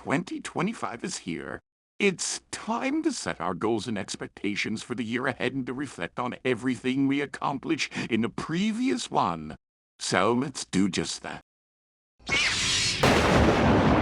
2025 is here. It's time to set our goals and expectations for the year ahead and to reflect on everything we accomplished in the previous one. So let's do just that.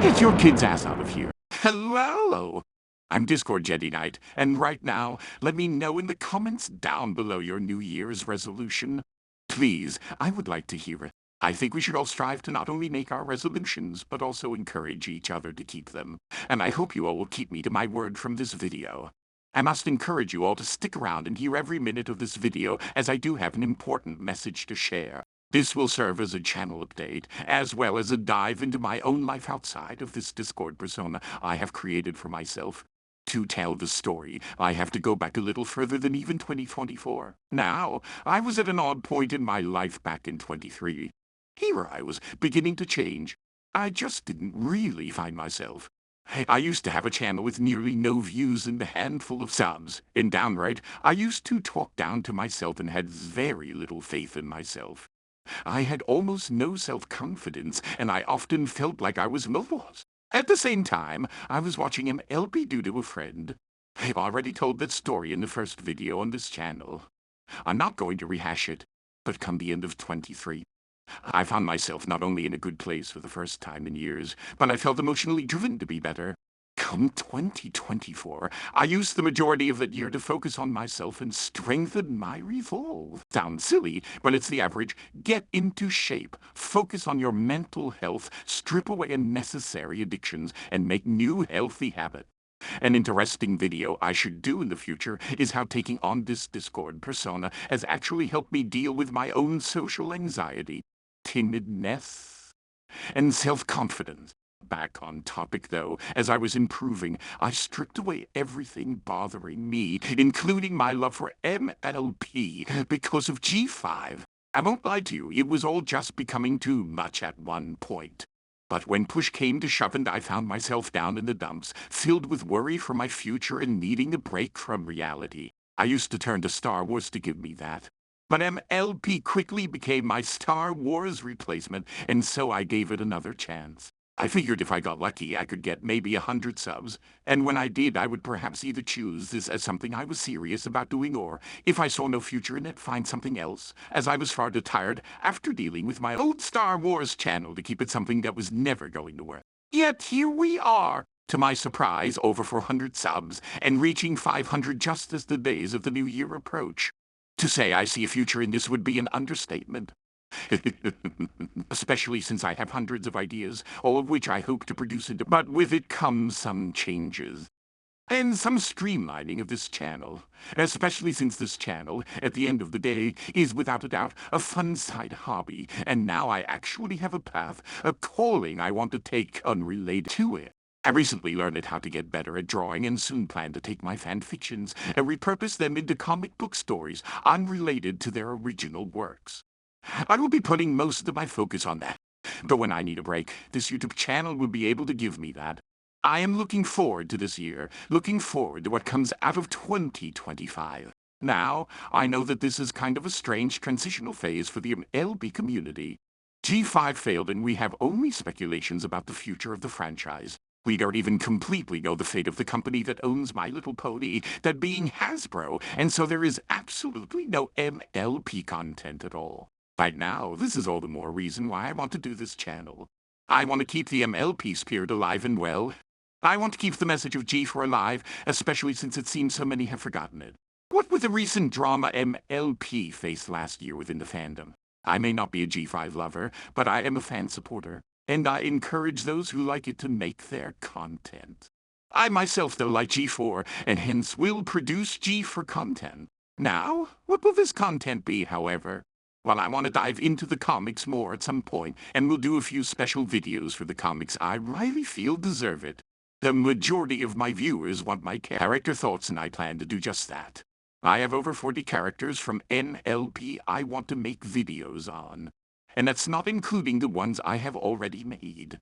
Get your kid's ass out of here. Hello! I'm Discord Jedi Knight, and right now, let me know in the comments down below your New Year's resolution. Please, I would like to hear it. I think we should all strive to not only make our resolutions, but also encourage each other to keep them. And I hope you all will keep me to my word from this video. I must encourage you all to stick around and hear every minute of this video, as I do have an important message to share. This will serve as a channel update, as well as a dive into my own life outside of this Discord persona I have created for myself. To tell the story, I have to go back a little further than even 2024. Now, I was at an odd point in my life back in 23. Here I was, beginning to change. I just didn't really find myself. I used to have a channel with nearly no views and a handful of subs. And downright, I used to talk down to myself and had very little faith in myself. I had almost no self-confidence, and I often felt like I was lost. At the same time, I was watching him LP do to a friend. I've already told that story in the first video on this channel. I'm not going to rehash it, but come the end of 23, I found myself not only in a good place for the first time in years, but I felt emotionally driven to be better. Come 2024, I used the majority of that year to focus on myself and strengthen my resolve. Sounds silly, but it's the average. Get into shape, focus on your mental health, strip away unnecessary addictions, and make new healthy habits. An interesting video I should do in the future is how taking on this Discord persona has actually helped me deal with my own social anxiety, timidness, and self-confidence. Back on topic, though, as I was improving, I stripped away everything bothering me, including my love for MLP, because of G5. I won't lie to you, it was all just becoming too much at one point. But when push came to shove and I found myself down in the dumps, filled with worry for my future and needing a break from reality. I used to turn to Star Wars to give me that. But MLP quickly became my Star Wars replacement, and so I gave it another chance. I figured if I got lucky, I could get maybe 100 subs, and when I did, I would perhaps either choose this as something I was serious about doing, or, if I saw no future in it, find something else, as I was far too tired after dealing with my old Star Wars channel to keep it something that was never going to work. Yet here we are, to my surprise, over 400 subs, and reaching 500 just as the days of the new year approach. To say I see a future in this would be an understatement. Especially since I have hundreds of ideas, all of which I hope to produce but with it comes some changes. And some streamlining of this channel, especially since this channel, at the end of the day, is without a doubt a fun side hobby, and now I actually have a path, a calling I want to take unrelated to it. I recently learned how to get better at drawing and soon plan to take my fan fictions and repurpose them into comic book stories unrelated to their original works. I will be putting most of my focus on that. But when I need a break, this YouTube channel will be able to give me that. I am looking forward to this year, looking forward to what comes out of 2025. Now, I know that this is kind of a strange transitional phase for the LB community. G5 failed and we have only speculations about the future of the franchise. We don't even completely know the fate of the company that owns My Little Pony, that being Hasbro, and so there is absolutely no MLP content at all. By now, this is all the more reason why I want to do this channel. I want to keep the MLP spirit alive and well. I want to keep the message of G4 alive, especially since it seems so many have forgotten it. What with the recent drama MLP faced last year within the fandom? I may not be a G5 lover, but I am a fan supporter, and I encourage those who like it to make their content. I myself, though, like G4, and hence will produce G4 content. Now, what will this content be, however? Well, I want to dive into the comics more at some point, and we'll do a few special videos for the comics I really feel deserve it. The majority of my viewers want my character thoughts, and I plan to do just that. I have over 40 characters from NLP I want to make videos on, and that's not including the ones I have already made.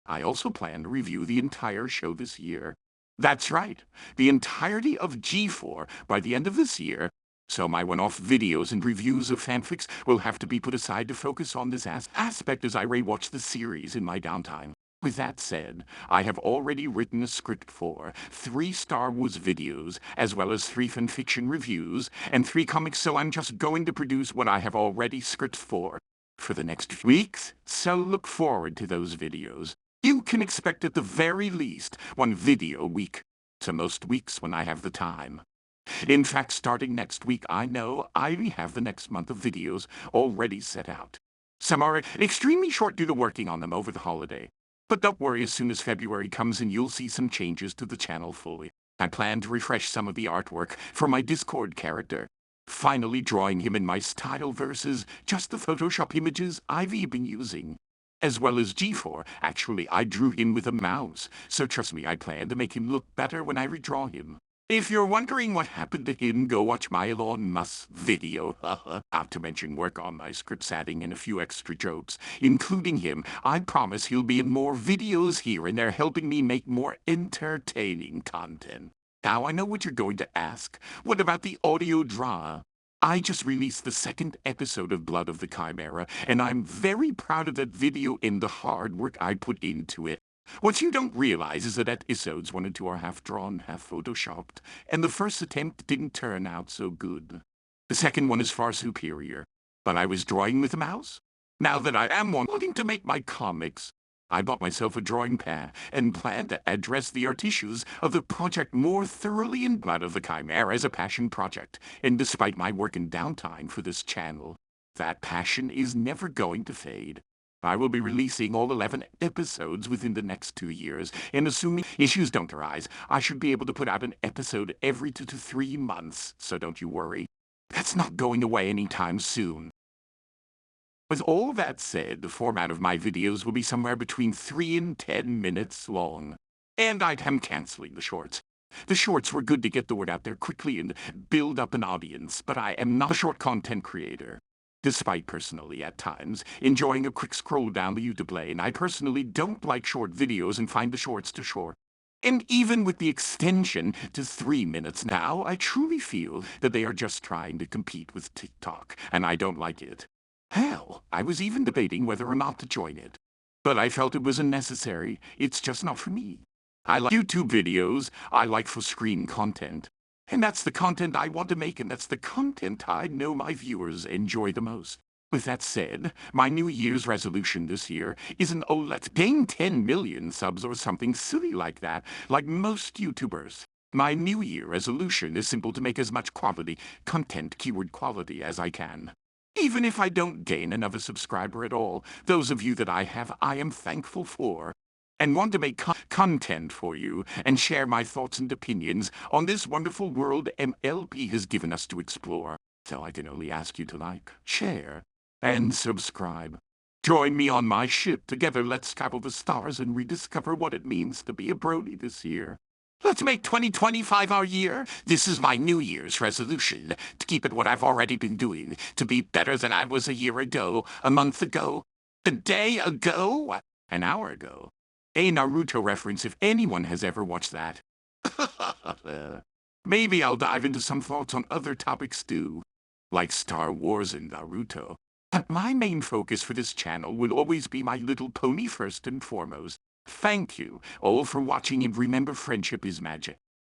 I also plan to review the entire show this year. That's right, the entirety of G4 by the end of this year. So my one-off videos and reviews of fanfics will have to be put aside to focus on this aspect as I rewatch the series in my downtime. With that said, I have already written a script for 3 Star Wars videos, as well as 3 fanfiction reviews, and 3 comics, so I'm just going to produce what I have already script for the next few weeks, so look forward to those videos. You can expect at the very least 1 video a week, to most weeks when I have the time. In fact, starting next week, I know I have the next month of videos already set out. Some are extremely short due to working on them over the holiday. But don't worry, as soon as February comes in, you'll see some changes to the channel fully. I plan to refresh some of the artwork for my Discord character, finally drawing him in my style versus just the Photoshop images I've been using. As well as G4, actually I drew him with a mouse, so trust me, I plan to make him look better when I redraw him. If you're wondering what happened to him, go watch my Elon Musk video. Not to mention work on my scripts, adding in a few extra jokes, including him. I promise he'll be in more videos here, and they're helping me make more entertaining content. Now I know what you're going to ask. What about the audio drama? I just released the 2nd episode of Blood of the Chimera, and I'm very proud of that video and the hard work I put into it. What you don't realize is that episodes 1 and 2 are half drawn, half photoshopped, and the first attempt didn't turn out so good. The second one is far superior, but I was drawing with a mouse. Now that I am wanting to make my comics, I bought myself a drawing pad and plan to address the art issues of the project more thoroughly in Blood of the Chimera as a passion project, and despite my work and downtime for this channel, that passion is never going to fade. I will be releasing all 11 episodes within the next 2 years, and assuming issues don't arise, I should be able to put out an episode every 2 to 3 months, so don't you worry. That's not going away anytime soon. With all that said, the format of my videos will be somewhere between 3 and 10 minutes long. And I am canceling the shorts. The shorts were good to get the word out there quickly and build up an audience, but I am not a short content creator. Despite personally, at times, enjoying a quick scroll down the YouTube lane, I personally don't like short videos and find the shorts too short. And even with the extension to 3 minutes now, I truly feel that they are just trying to compete with TikTok, and I don't like it. Hell, I was even debating whether or not to join it. But I felt it was unnecessary. It's just not for me. I like YouTube videos. I like full-screen content. And that's the content I want to make, and that's the content I know my viewers enjoy the most. With that said, my New Year's resolution this year isn't, oh, let's gain 10 million subs or something silly like that, like most YouTubers. My New Year resolution is simple: to make as much quality, content, keyword quality, as I can. Even if I don't gain another subscriber at all, those of you that I have, I am thankful for, and want to make content for you and share my thoughts and opinions on this wonderful world MLP has given us to explore. So I can only ask you to like, share, and subscribe. Join me on my ship. Together, let's travel the stars and rediscover what it means to be a Brony this year. Let's make 2025 our year. This is my New Year's resolution, to keep it what I've already been doing, to be better than I was a year ago, a month ago, a day ago, an hour ago. A Naruto reference if anyone has ever watched that. Maybe I'll dive into some thoughts on other topics too, like Star Wars and Naruto. But my main focus for this channel will always be My Little Pony first and foremost. Thank you all for watching, and remember, friendship is magic.